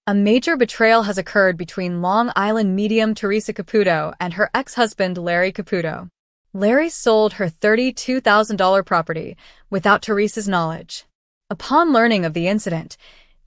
A major betrayal has occurred between Long Island medium Theresa Caputo and her ex-husband Larry Caputo. Larry sold her $32,000 property without Theresa's knowledge. Upon learning of the incident,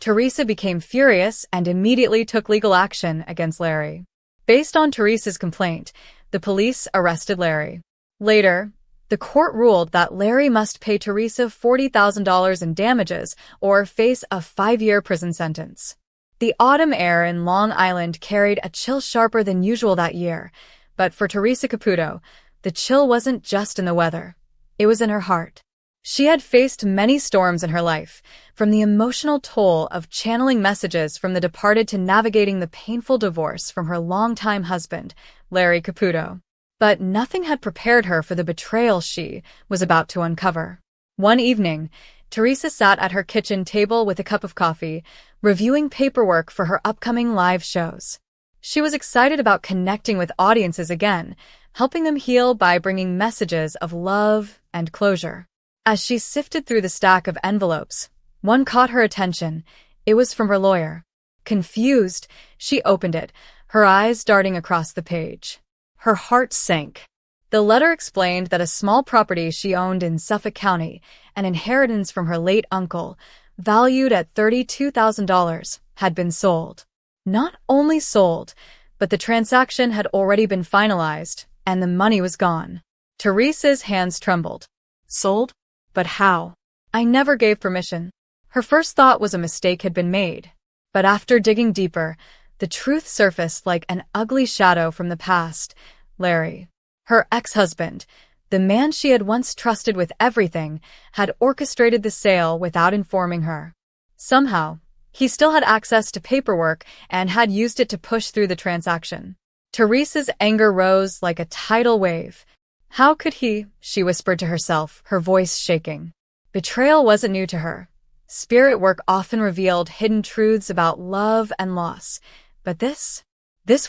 Theresa became furious and immediately took legal action against Larry. Based on Theresa's complaint, the police arrested Larry. Later, the court ruled that Larry must pay Theresa $40,000 in damages or face a 5-year prison sentence. The autumn air in Long Island carried a chill sharper than usual that year, but for Theresa Caputo, the chill wasn't just in the weather. It was in her heart. She had faced many storms in her life, from the emotional toll of channeling messages from the departed to navigating the painful divorce from her longtime husband, Larry Caputo. But nothing had prepared her for the betrayal she was about to uncover. One evening, Theresa sat at her kitchen table with a cup of coffee, reviewing paperwork for her upcoming live shows. She was excited about connecting with audiences again, helping them heal by bringing messages of love and closure. As she sifted through the stack of envelopes, one caught her attention. It was from her lawyer. Confused, she opened it, her eyes darting across the page. Her heart sank. The letter explained that a small property she owned in Suffolk County, an inheritance from her late uncle, valued at $32,000, had been sold. Not only sold, but the transaction had already been finalized, and the money was gone. Theresa's hands trembled. Sold? But how? I never gave permission. Her first thought was a mistake had been made. But after digging deeper, the truth surfaced like an ugly shadow from the past. Larry, her ex-husband, the man she had once trusted with everything, had orchestrated the sale without informing her. Somehow, he still had access to paperwork and had used it to push through the transaction. Theresa's anger rose like a tidal wave. How could he? She whispered to herself, her voice shaking. Betrayal wasn't new to her. Spirit work often revealed hidden truths about love and loss. But this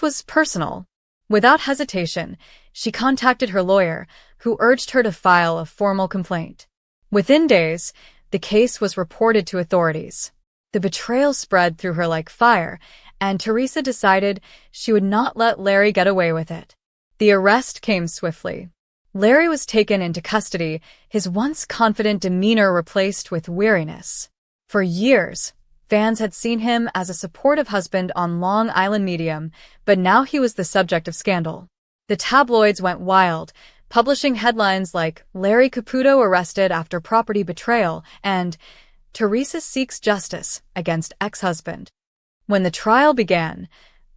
was personal. Without hesitation, she contacted her lawyer, who urged her to file a formal complaint. Within days, the case was reported to authorities. The betrayal spread through her like fire, and Theresa decided she would not let Larry get away with it. The arrest came swiftly. Larry was taken into custody, his once confident demeanor replaced with weariness. For years, fans had seen him as a supportive husband on Long Island medium, but now he was the subject of scandal. The tabloids went wild, publishing headlines like Larry Caputo arrested after property betrayal and Theresa seeks justice against ex-husband. When the trial began,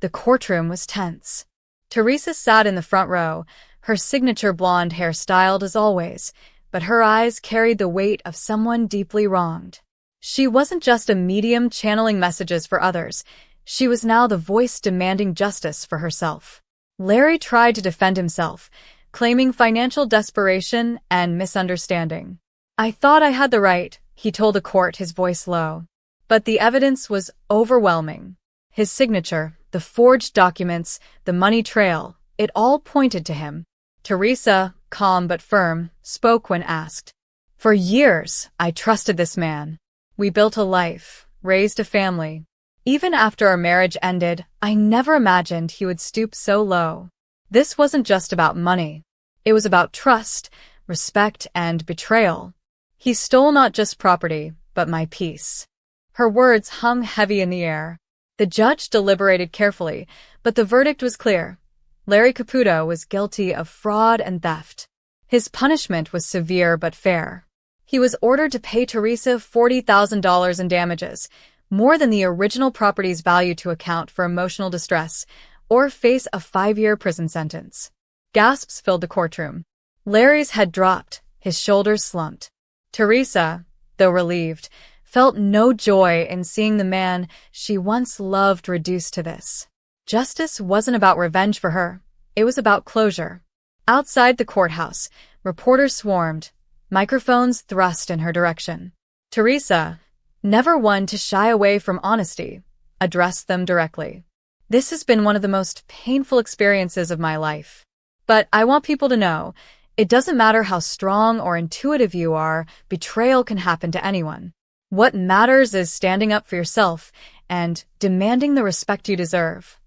the courtroom was tense. Theresa sat in the front row, her signature blonde hair styled as always, but her eyes carried the weight of someone deeply wronged. She wasn't just a medium channeling messages for others. She was now the voice demanding justice for herself. Larry tried to defend himself, claiming financial desperation and misunderstanding. I thought I had the right, he told the court, his voice low. But the evidence was overwhelming. His signature, the forged documents, the money trail, it all pointed to him. Theresa, calm but firm, spoke when asked. For years, I trusted this man. We built a life, raised a family. Even after our marriage ended, I never imagined he would stoop so low. This wasn't just about money. It was about trust, respect, and betrayal. He stole not just property, but my peace. Her words hung heavy in the air. The judge deliberated carefully, but the verdict was clear. Larry Caputo was guilty of fraud and theft. His punishment was severe but fair. He was ordered to pay Theresa $40,000 in damages, more than the original property's value to account for emotional distress, or face a 5-year prison sentence. Gasps filled the courtroom. Larry's head dropped, his shoulders slumped. Theresa, though relieved, felt no joy in seeing the man she once loved reduced to this. Justice wasn't about revenge for her. It was about closure. Outside the courthouse, reporters swarmed, microphones thrust in her direction. Theresa, never one to shy away from honesty, addressed them directly. This has been one of the most painful experiences of my life. But I want people to know, it doesn't matter how strong or intuitive you are, betrayal can happen to anyone. What matters is standing up for yourself and demanding the respect you deserve.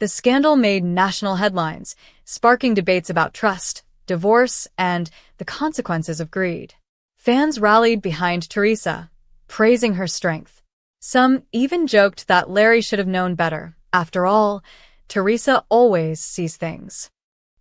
The scandal made national headlines, sparking debates about trust, divorce, and the consequences of greed. Fans rallied behind Theresa, praising her strength. Some even joked that Larry should have known better. After all, Theresa always sees things.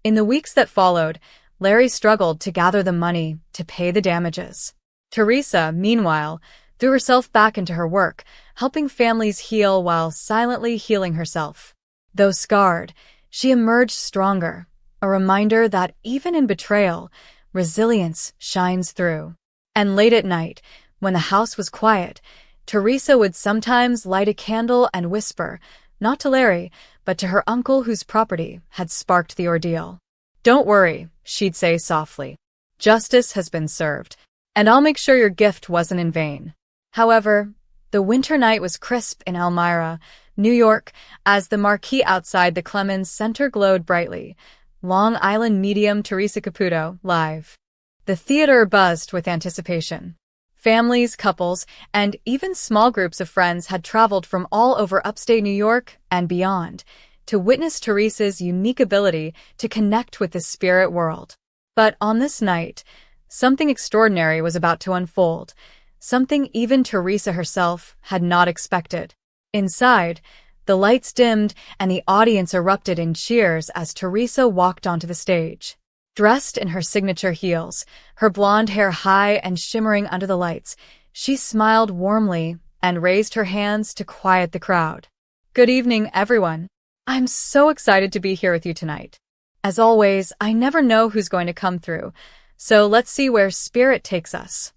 In the weeks that followed, Larry struggled to gather the money to pay the damages. Theresa, meanwhile, threw herself back into her work, helping families heal while silently healing herself. Though scarred, she emerged stronger, a reminder that even in betrayal, resilience shines through. And late at night, when the house was quiet, Theresa would sometimes light a candle and whisper, not to Larry, but to her uncle whose property had sparked the ordeal. "Don't worry," she'd say softly. "Justice has been served, and I'll make sure your gift wasn't in vain." However, the winter night was crisp in Elmira, New York, as the marquee outside the Clemens Center glowed brightly. Long Island medium Theresa Caputo, live. The theater buzzed with anticipation. Families, couples, and even small groups of friends had traveled from all over upstate New York and beyond to witness Theresa's unique ability to connect with the spirit world. But on this night, something extraordinary was about to unfold, something even Theresa herself had not expected. Inside, the lights dimmed and the audience erupted in cheers as Theresa walked onto the stage. Dressed in her signature heels, her blonde hair high and shimmering under the lights, she smiled warmly and raised her hands to quiet the crowd. "Good evening, everyone. I'm so excited to be here with you tonight. As always, I never know who's going to come through, so let's see where spirit takes us."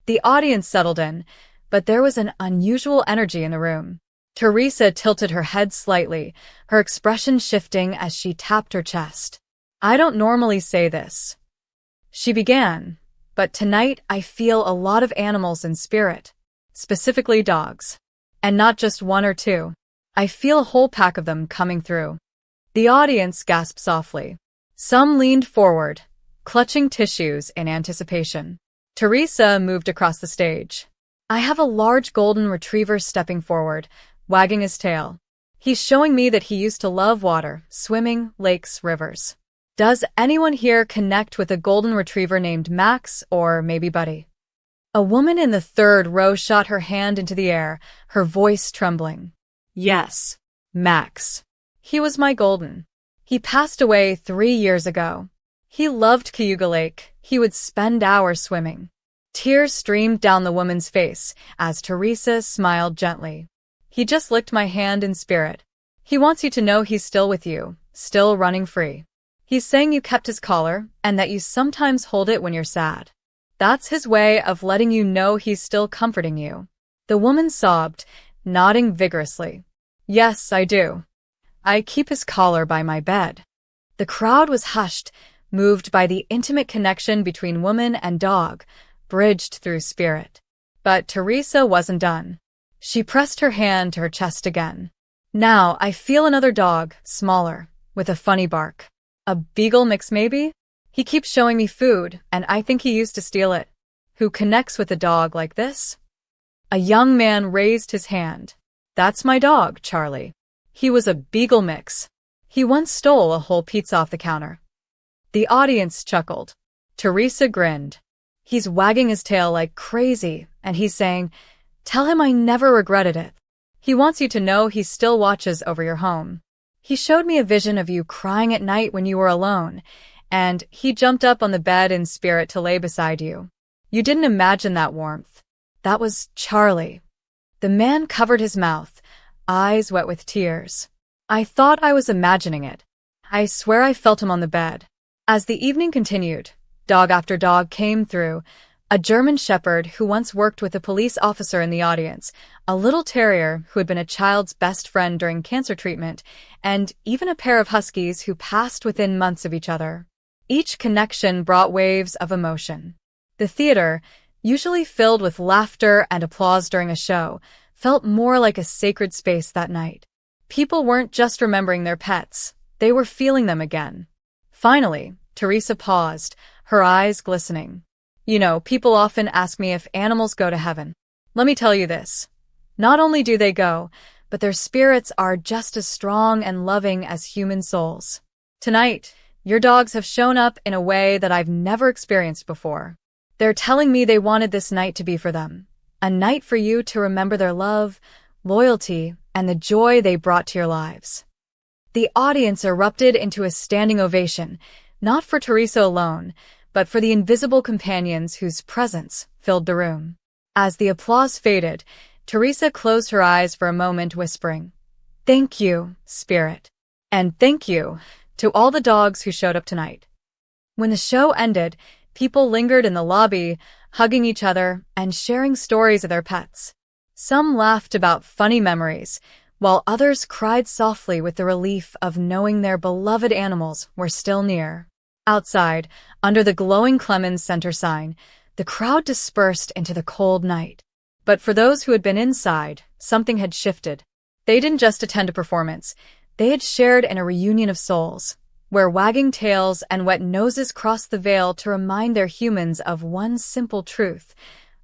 The audience settled in, but there was an unusual energy in the room. Theresa tilted her head slightly, her expression shifting as she tapped her chest. "I don't normally say this," she began, "but tonight I feel a lot of animals in spirit, specifically dogs. And not just one or two. I feel a whole pack of them coming through." The audience gasped softly. Some leaned forward, clutching tissues in anticipation. Theresa moved across the stage. "I have a large golden retriever stepping forward, wagging his tail. He's showing me that he used to love water, swimming, lakes, rivers. Does anyone here connect with a golden retriever named Max or maybe Buddy?" A woman in the third row shot her hand into the air, her voice trembling. "Yes, Max. He was my golden. He passed away 3 years ago. He loved Cayuga Lake. He would spend hours swimming." Tears streamed down the woman's face as Theresa smiled gently. "He just licked my hand in spirit. He wants you to know he's still with you, still running free. He's saying you kept his collar and that you sometimes hold it when you're sad. That's his way of letting you know he's still comforting you." The woman sobbed, nodding vigorously. "Yes, I do. I keep his collar by my bed." The crowd was hushed, moved by the intimate connection between woman and dog, bridged through spirit. But Theresa wasn't done. She pressed her hand to her chest again. "Now I feel another dog, smaller, with a funny bark. A beagle mix maybe? He keeps showing me food, and I think he used to steal it. Who connects with a dog like this?" A young man raised his hand. "That's my dog, Charlie. He was a beagle mix. He once stole a whole pizza off the counter." The audience chuckled. Theresa grinned. "He's wagging his tail like crazy, and he's saying, 'Tell him I never regretted it.' He wants you to know he still watches over your home. He showed me a vision of you crying at night when you were alone, and he jumped up on the bed in spirit to lay beside you. You didn't imagine that warmth. That was Charlie." The man covered his mouth, eyes wet with tears. "I thought I was imagining it. I swear I felt him on the bed." As the evening continued, dog after dog came through. A German shepherd who once worked with a police officer in the audience, a little terrier who had been a child's best friend during cancer treatment, and even a pair of huskies who passed within months of each other. Each connection brought waves of emotion. The theater, usually filled with laughter and applause during a show, felt more like a sacred space that night. People weren't just remembering their pets, they were feeling them again. Finally, Theresa paused, her eyes glistening. "You know, people often ask me if animals go to heaven. Let me tell you this. Not only do they go, but their spirits are just as strong and loving as human souls. Tonight, your dogs have shown up in a way that I've never experienced before. They're telling me they wanted this night to be for them. A night for you to remember their love, loyalty, and the joy they brought to your lives. The audience erupted into a standing ovation, not for Theresa alone, but for the invisible companions whose presence filled the room. As the applause faded, Theresa closed her eyes for a moment, whispering, "Thank you, Spirit. And thank you to all the dogs who showed up tonight." When the show ended, people lingered in the lobby, hugging each other and sharing stories of their pets. Some laughed about funny memories, while others cried softly with the relief of knowing their beloved animals were still near. Outside, under the glowing Clemens Center sign, the crowd dispersed into the cold night. But for those who had been inside, something had shifted. They didn't just attend a performance. They had shared in a reunion of souls, where wagging tails and wet noses crossed the veil to remind their humans of one simple truth: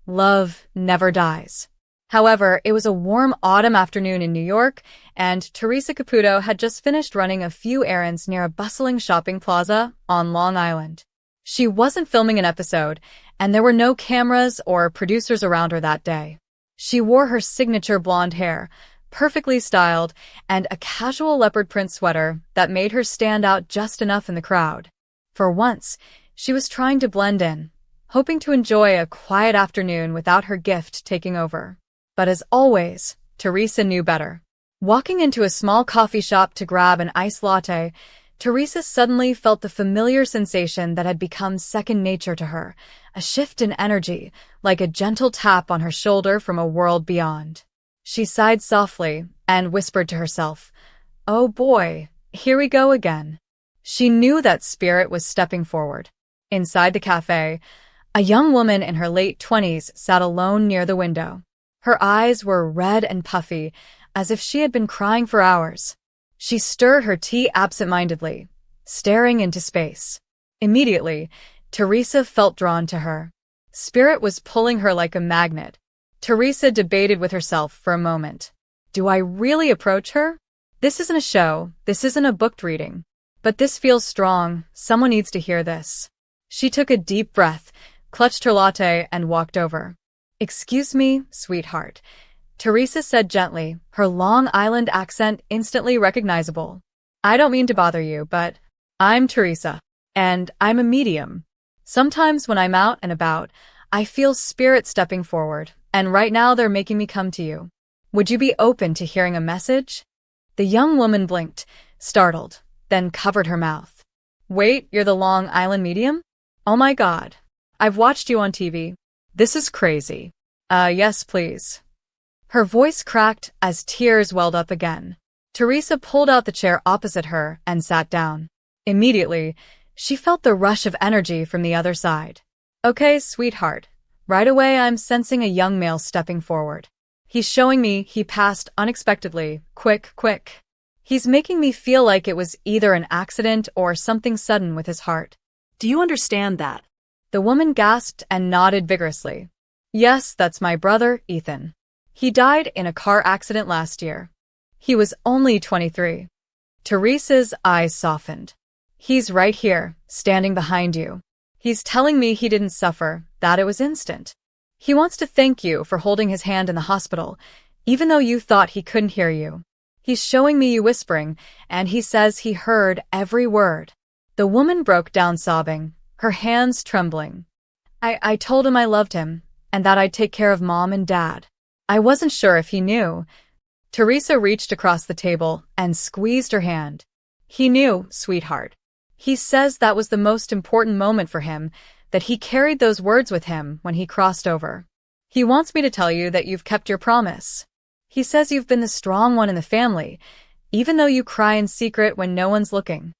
love never dies. However, it was a warm autumn afternoon in New York, and Theresa Caputo had just finished running a few errands near a bustling shopping plaza on Long Island. She wasn't filming an episode, and there were no cameras or producers around her that day. She wore her signature blonde hair, perfectly styled, and a casual leopard print sweater that made her stand out just enough in the crowd. For once, she was trying to blend in, hoping to enjoy a quiet afternoon without her gift taking over. But as always, Theresa knew better. Walking into a small coffee shop to grab an iced latte, Theresa suddenly felt the familiar sensation that had become second nature to her, a shift in energy, like a gentle tap on her shoulder from a world beyond. She sighed softly and whispered to herself, "Oh boy, here we go again." She knew that Spirit was stepping forward. Inside the cafe, a young woman in her late 20s sat alone near the window. Her eyes were red and puffy, as if she had been crying for hours. She stirred her tea absent-mindedly, staring into space. Immediately, Theresa felt drawn to her. Spirit was pulling her like a magnet. Theresa debated with herself for a moment. Do I really approach her? This isn't a show, this isn't a booked reading. But this feels strong, someone needs to hear this. She took a deep breath, clutched her latte, and walked over. "Excuse me, sweetheart," Theresa said gently, her Long Island accent instantly recognizable. "I don't mean to bother you, but I'm Theresa, and I'm a medium. Sometimes when I'm out and about, I feel Spirit stepping forward, and right now they're making me come to you. Would you be open to hearing a message?" The young woman blinked, startled, then covered her mouth. "Wait, you're the Long Island medium? Oh my God. I've watched you on TV. This is crazy. Yes, please." Her voice cracked as tears welled up again. Theresa pulled out the chair opposite her and sat down. Immediately, she felt the rush of energy from the other side. "Okay, sweetheart. Right away I'm sensing a young male stepping forward. He's showing me he passed unexpectedly, quick. He's making me feel like it was either an accident or something sudden with his heart. Do you understand that?" The woman gasped and nodded vigorously. "Yes, that's my brother, Ethan. He died in a car accident last year. He was only 23. Theresa's eyes softened. "He's right here, standing behind you. He's telling me he didn't suffer, that it was instant. He wants to thank you for holding his hand in the hospital, even though you thought he couldn't hear you. He's showing me you whispering, and he says he heard every word." The woman broke down sobbing, her hands trembling. I told him I loved him, and that I'd take care of Mom and Dad. I wasn't sure if he knew." Theresa reached across the table and squeezed her hand. "He knew, sweetheart. He says that was the most important moment for him, that he carried those words with him when he crossed over. He wants me to tell you that you've kept your promise. He says you've been the strong one in the family, even though you cry in secret when no one's looking."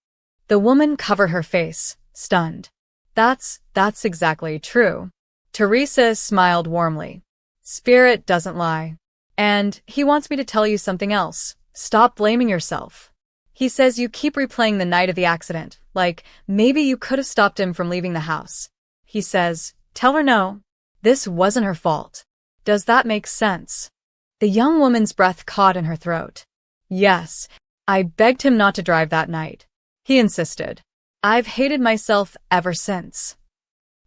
The woman covered her face, stunned. That's exactly true." Theresa smiled warmly. "Spirit doesn't lie. And he wants me to tell you something else. Stop blaming yourself. He says you keep replaying the night of the accident, like maybe you could have stopped him from leaving the house. He says, tell her no. This wasn't her fault. Does that make sense?" The young woman's breath caught in her throat. Yes, I begged him not to drive that night. He insisted. I've hated myself ever since.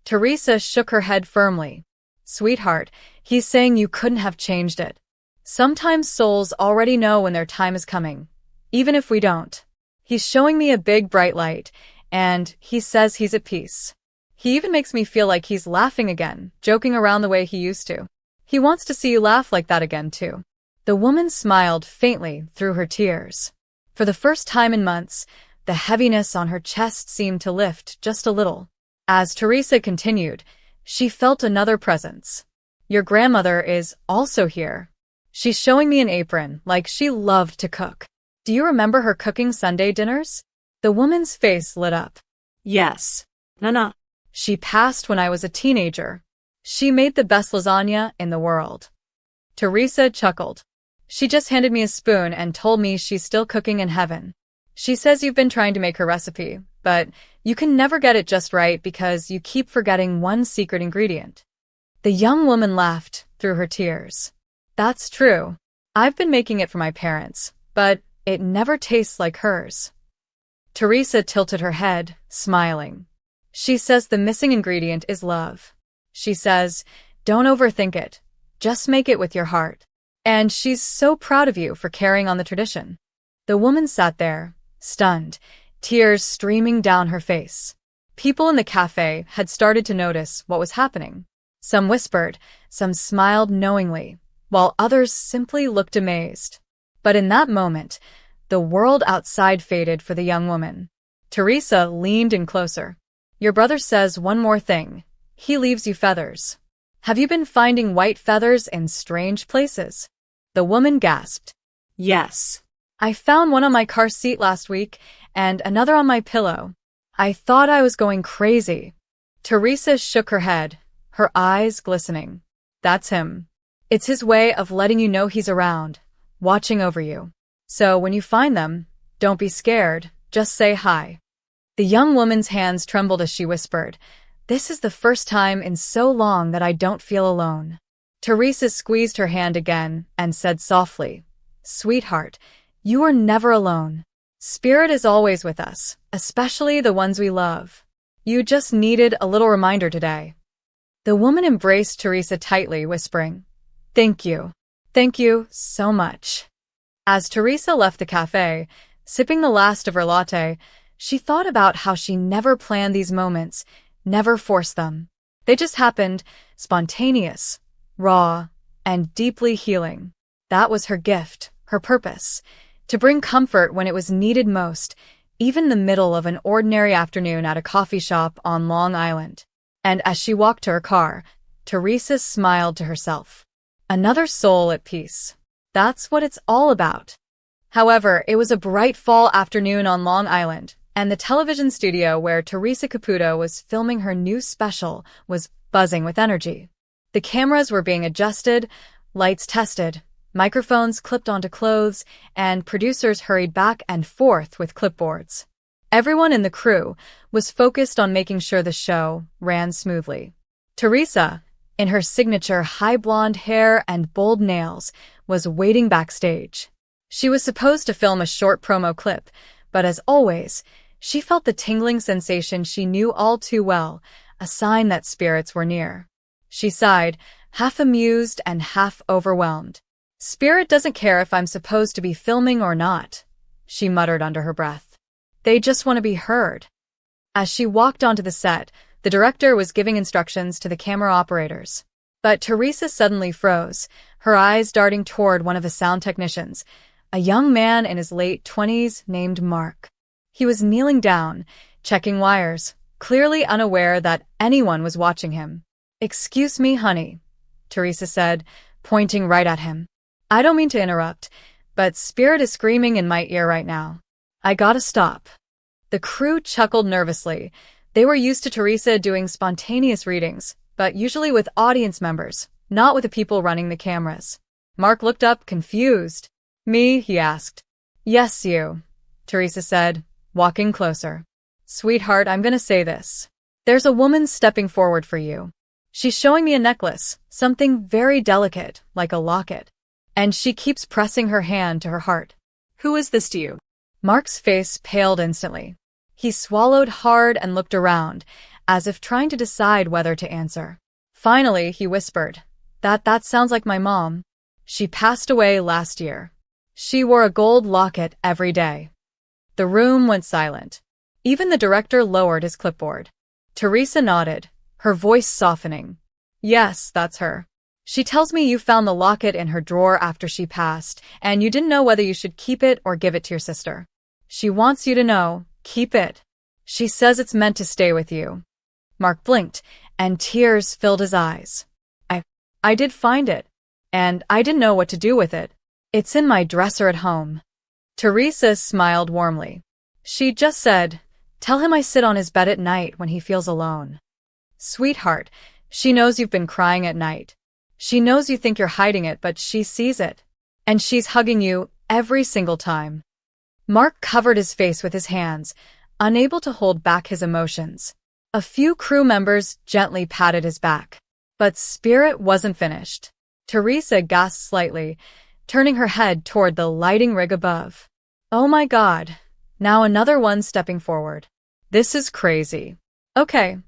Theresa shook her head firmly. Sweetheart, he's saying you couldn't have changed it. Sometimes souls already know when their time is coming, even if we don't. He's showing me a big bright light, and he says he's at peace. He even makes me feel like he's laughing again, joking around the way he used to. He wants to see you laugh like that again, too. The woman smiled faintly through her tears. For the first time in months, the heaviness on her chest seemed to lift just a little. As Theresa continued, she felt another presence. Your grandmother is also here. She's showing me an apron, like she loved to cook. Do you remember her cooking Sunday dinners? The woman's face lit up. Yes. Nana. She passed when I was a teenager. She made the best lasagna in the world. Theresa chuckled. She just handed me a spoon and told me she's still cooking in heaven. She says you've been trying to make her recipe, but you can never get it just right because you keep forgetting one secret ingredient. The young woman laughed through her tears. That's true. I've been making it for my parents, but it never tastes like hers. Theresa tilted her head, smiling. She says the missing ingredient is love. She says, don't overthink it. Just make it with your heart. And she's so proud of you for carrying on the tradition. The woman sat there, stunned, tears streaming down her face. People in the cafe had started to notice what was happening. Some whispered, some smiled knowingly, while others simply looked amazed. But in that moment, the world outside faded for the young woman. Theresa leaned in closer. Your brother says one more thing. He leaves you feathers. Have you been finding white feathers in strange places? The woman gasped. Yes. I found one on my car seat last week and another on my pillow. I thought I was going crazy. Theresa shook her head, her eyes glistening. That's him. It's his way of letting you know he's around, watching over you. So when you find them, don't be scared, just say hi. The young woman's hands trembled as she whispered, this is the first time in so long that I don't feel alone. Theresa squeezed her hand again and said softly, Sweetheart, you are never alone. Spirit is always with us, especially the ones we love. You just needed a little reminder today. The woman embraced Theresa tightly, whispering, Thank you. Thank you so much. As Theresa left the cafe, sipping the last of her latte, she thought about how she never planned these moments, never forced them. They just happened, spontaneous, raw, and deeply healing. That was her gift, her purpose, to bring comfort when it was needed most, even in the middle of an ordinary afternoon at a coffee shop on Long Island. And as she walked to her car, Theresa smiled to herself. Another soul at peace. That's what it's all about. However, it was a bright fall afternoon on Long Island, and the television studio where Theresa Caputo was filming her new special was buzzing with energy. The cameras were being adjusted, lights tested, microphones clipped onto clothes, and producers hurried back and forth with clipboards. Everyone in the crew was focused on making sure the show ran smoothly. Theresa, in her signature high blonde hair and bold nails, was waiting backstage. She was supposed to film a short promo clip, but as always, she felt the tingling sensation she knew all too well, a sign that spirits were near. She sighed, half amused and half overwhelmed. Spirit doesn't care if I'm supposed to be filming or not, she muttered under her breath. They just want to be heard. As she walked onto the set, the director was giving instructions to the camera operators. But Theresa suddenly froze, her eyes darting toward one of the sound technicians, a young man in his late 20s named Mark. He was kneeling down, checking wires, clearly unaware that anyone was watching him. Excuse me, honey, Theresa said, pointing right at him. I don't mean to interrupt, but Spirit is screaming in my ear right now. I gotta stop. The crew chuckled nervously. They were used to Theresa doing spontaneous readings, but usually with audience members, not with the people running the cameras. Mark looked up, confused. Me? He asked. Yes, you, Theresa said, walking closer. Sweetheart, I'm gonna say this. There's a woman stepping forward for you. She's showing me a necklace, something very delicate, like a locket. and she keeps pressing her hand to her heart. Who is this to you? Mark's face paled instantly. He swallowed hard and looked around, as if trying to decide whether to answer. Finally, he whispered, That sounds like my mom. She passed away last year. She wore a gold locket every day. The room went silent. Even the director lowered his clipboard. Theresa nodded, her voice softening. Yes, that's her. She tells me you found the locket in her drawer after she passed, and you didn't know whether you should keep it or give it to your sister. She wants you to know, keep it. She says it's meant to stay with you. Mark blinked, and tears filled his eyes. I did find it, and I didn't know what to do with it. It's in my dresser at home. Theresa smiled warmly. She just said, tell him I sit on his bed at night when he feels alone. Sweetheart, she knows you've been crying at night. She knows you think you're hiding it, but she sees it. And she's hugging you every single time. Mark covered his face with his hands, unable to hold back his emotions. A few crew members gently patted his back. But Spirit wasn't finished. Theresa gasped slightly, turning her head toward the lighting rig above. Oh my God. Now another one stepping forward. This is crazy. Okay.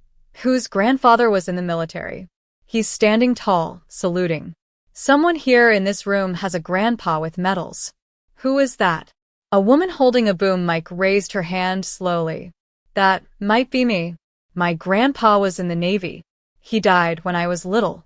Whose grandfather was in the military? He's standing tall, saluting. Someone here in this room has a grandpa with medals. Who is that? A woman holding a boom mic raised her hand slowly. That might be me. My grandpa was in the Navy. He died when I was little.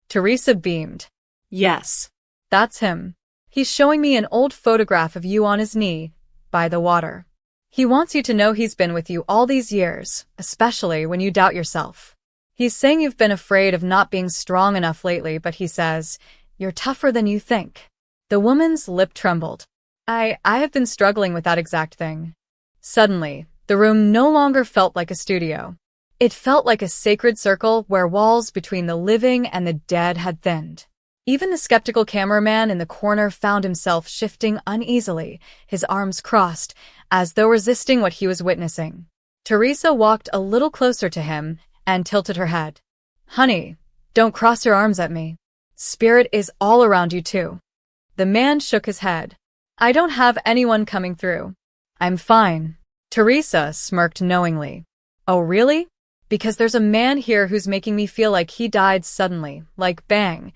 Theresa beamed. Yes. That's him. He's showing me an old photograph of you on his knee, by the water. He wants you to know he's been with you all these years, especially when you doubt yourself. He's saying you've been afraid of not being strong enough lately, but he says, you're tougher than you think. The woman's lip trembled. I have been struggling with that exact thing. Suddenly, the room no longer felt like a studio. It felt like a sacred circle where walls between the living and the dead had thinned. Even the skeptical cameraman in the corner found himself shifting uneasily, his arms crossed, as though resisting what he was witnessing. Theresa walked a little closer to him and tilted her head. Honey, don't cross your arms at me. Spirit is all around you too. The man shook his head. I don't have anyone coming through. I'm fine. Theresa smirked knowingly. Oh really? Because there's a man here who's making me feel like he died suddenly, like bang,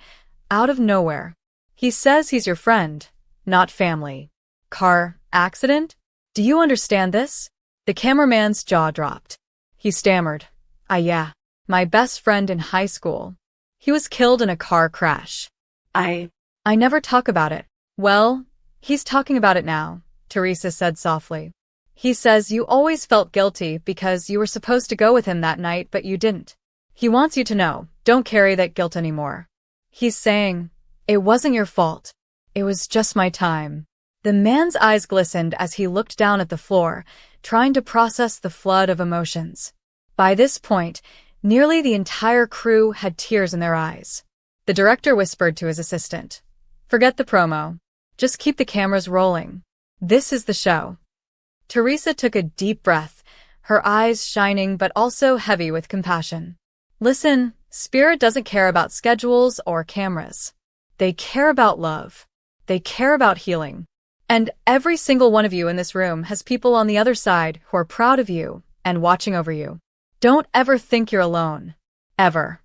out of nowhere. He says he's your friend, not family. Car accident? Do you understand this? The cameraman's jaw dropped. He stammered. Yeah. My best friend in high school. He was killed in a car crash. I never talk about it. Well, he's talking about it now, Theresa said softly. He says you always felt guilty because you were supposed to go with him that night, but you didn't. He wants you to know, don't carry that guilt anymore. He's saying, it wasn't your fault. It was just my time. The man's eyes glistened as he looked down at the floor, trying to process the flood of emotions. By this point, nearly the entire crew had tears in their eyes. The director whispered to his assistant, forget the promo. Just keep the cameras rolling. This is the show. Theresa took a deep breath, her eyes shining but also heavy with compassion. Listen, Spirit doesn't care about schedules or cameras. They care about love. They care about healing. And every single one of you in this room has people on the other side who are proud of you and watching over you. Don't ever think you're alone. Ever.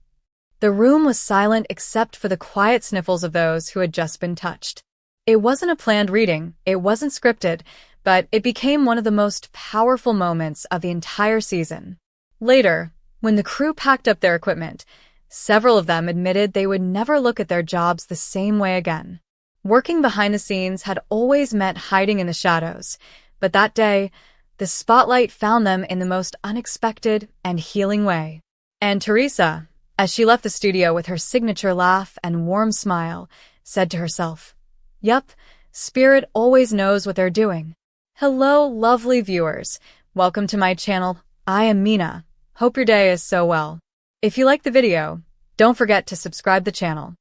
The room was silent except for the quiet sniffles of those who had just been touched. It wasn't a planned reading, it wasn't scripted, but it became one of the most powerful moments of the entire season. Later, when the crew packed up their equipment, several of them admitted they would never look at their jobs the same way again. Working behind the scenes had always meant hiding in the shadows, but that day, the spotlight found them in the most unexpected and healing way. And Theresa, as she left the studio with her signature laugh and warm smile, said to herself, Yup, Spirit always knows what they're doing. Hello, lovely viewers. Welcome to my channel. I am Mina. Hope your day is so well. If you like the video, don't forget to subscribe the channel.